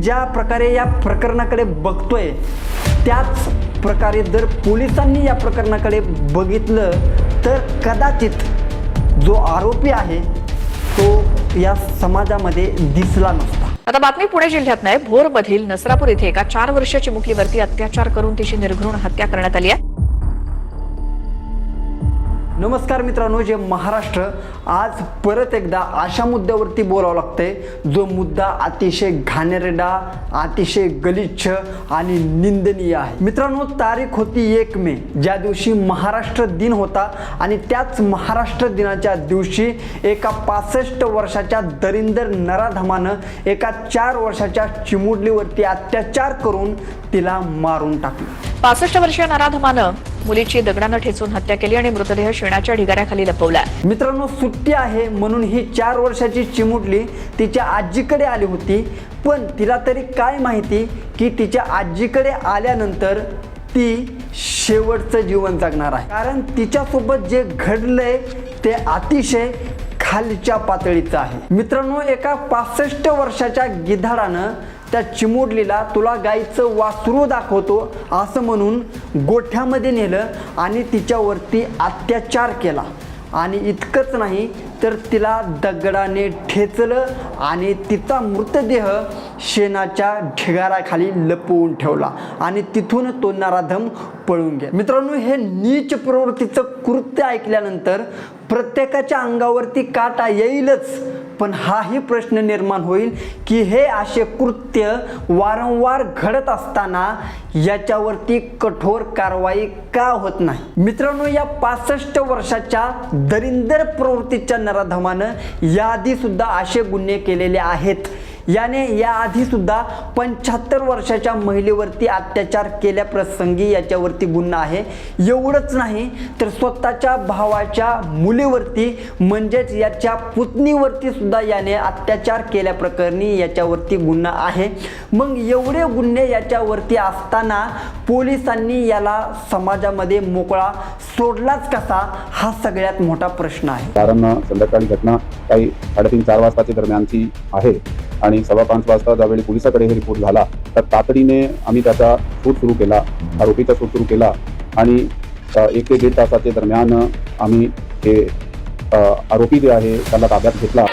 ज्या प्रकारे या प्रकरणाकडे बघतोय त्याच प्रकारे जर पोलिसांनी या प्रकरणाकडे बघितलं तर कदाचित जो आरोपी आहे तो या समाजामध्ये दिसला नसता। आता बातमी पुणे जिल्ह्यात नाही, भोरमधील नसरापूर येथे एका 4 वर्षाची मुलीवरती अत्याचार करून तिची निर्घृण हत्या करण्यात आली आहे। नमस्कार मित्रांनो, जे महाराष्ट्र आज परत एकदा अशा मुद्द्यावरती बोलावं लागतंय जो मुद्दा अतिशय घाणेरडा, अतिशय गलिच्छ आणि निंदनीय आहे। मित्रांनो, तारीख होती 1 मे, ज्या दिवशी महाराष्ट्र दिन होता आणि त्याच महाराष्ट्र दिनाच्या दिवशी एका 65 वर्षाच्या दरिंदर नराधमानं एका 4 वर्षाच्या चिमुरडीवरती अत्याचार करून तिला मारून टाकलं। 65 वर्षीय नराधमानं मुलीची दगडानं ठेचून हत्या केली आणि मृतदेह शेणाच्या ढिगाऱ्याखाली लपवला। मित्रांनो, सुट्टी आहे म्हणून ही 4 वर्षाची चिमुरडी तिच्या आजीकडे आली होती, पण तिला तरी काय माहिती की तिच्या आजीकडे आल्यानंतर ती शेवटचं जीवन जगणार आहे, कारण तिच्यासोबत जे घडलंय ते अतिशय खालच्या पातळीचं आहे। मित्रांनो, एका 65 वर्षाच्या गिधाडानं त्या चिमुरडीला तुला गाईचं वासरू दाखवतो असं म्हणून गोठ्यामध्ये नेलं आणि तिच्यावरती अत्याचार केला। आणि इतकंच नाही तर तिला दगडाने ठेचलं आणि तिचा मृतदेह शेणाच्या ढिगाऱ्याखाली लपवून ठेवला आणि तिथून तो नराधम पळून गेला। मित्रांनो, हे नीच प्रवृत्तीचं कृत्य ऐकल्यानंतर प्रत्येकाच्या अंगावरती काटा येईलच, पण हाही प्रश्न निर्माण होईल की हे असे कृत्य वारंवार घडत असताना याच्यावरती कठोर कारवाई का होत नाही। मित्रांनो, या 65 वर्षाच्या दरिंदर प्रवृत्तीच्या नराधमानं याआधी सुद्धा असे गुन्हे केलेले आहेत। याने याआधी सुद्धा 75 वर्षाच्या महिलेवरती अत्याचार केल्याप्रसंगी याच्यावरती गुन्हा आहे। एवढंच नाही तर स्वतःच्या भावाच्या मुलीवरती म्हणजेच याच्या पुतणीवरती सुद्धा याने अत्याचार केल्याप्रकरणी याच्यावरती गुन्हा आहे। मग एवढे गुन्हे याच्यावरती असताना पोलिसांनी याला समाजामध्ये मोकळा सोडलाच कसा, हा सगळ्यात मोठा प्रश्न आहे। कारण संध्याकाळी घटना काही 3:30-4 वाजताच्या दरम्यानची आहे आणि 5:15 वाजता ज्यावेळी पोलिसाकडे हे रिपोर्ट झाला तर तातडीने आम्ही त्याचा शोध सुरू केला, आरोपीचा शोध सुरू केला आणि 1 ते 1.5 तासाच्या दरम्यान आम्ही हे आरोपी जे आहे त्याला ताब्यात घेतला।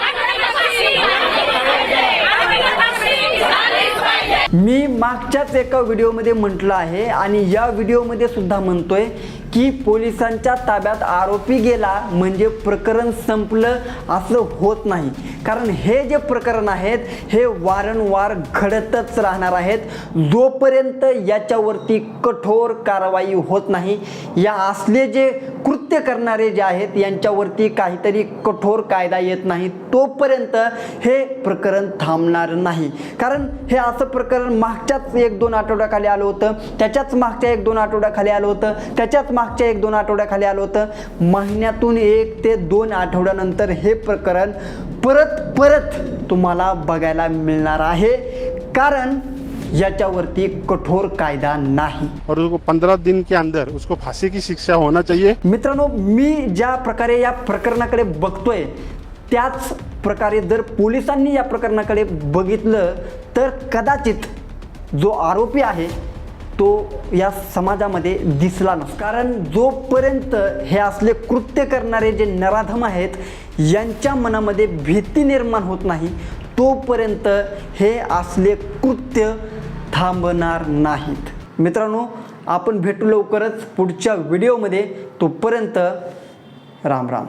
मी मागच्याच एका व्हिडिओमध्ये म्हटलं आहे आणि या व्हिडिओमध्ये सुद्धा म्हणतोय की पोलिसांच्या ताब्यात आरोपी गेला म्हणजे प्रकरण संपलं असं होत नाही, कारण हे जे प्रकरण आहेत हे वारंवार घडतच राहणार आहेत जोपर्यंत याच्यावरती कठोर कारवाई होत नाही। या असले जे कृत्य करणारे जे आहेत यांच्यावरती काहीतरी कठोर कायदा येत नाही तोपर्यंत हे प्रकरण थांबणार नाही। कारण हे असं प्रकरण मागच्याच 1-2 आठवड्याखाली आलं होतं, त्याच्याच मागच्या 1-2 आठवड्याखाली आलं होतं, त्याच्याच मागच्या 1-2 आठवड्याखाली आलं होतं। महिन्यातून 1 ते 2 आठवड्यानंतर हे प्रकरण परत तुम्हाला बघायला मिळणार आहे, कारण याच्यावरती कठोर कायदा नाही और उसको 15 दिन के अंदर उसको फांसी की शिक्षा होना चाहिए। मित्रांनो, मी ज्या प्रकारे या प्रकरणाकडे बघतोय त्याच प्रकारे जर पोलिसांनी या प्रकरणाकडे बघितलं तर कदाचित जो आरोपी आहे तो या समाजामध्ये दिसला नसता, कारण जोपर्यंत हे असले कृत्य करणारे जे नराधम आहेत यांच्या मनामध्ये भीती निर्माण होत नाही तोपर्यंत हे असले कृत्य थांबणार नाहीत। मित्रांनो, आपण भेटू लवकरच पुढच्या व्हिडिओमध्ये, तोपर्यंत राम राम।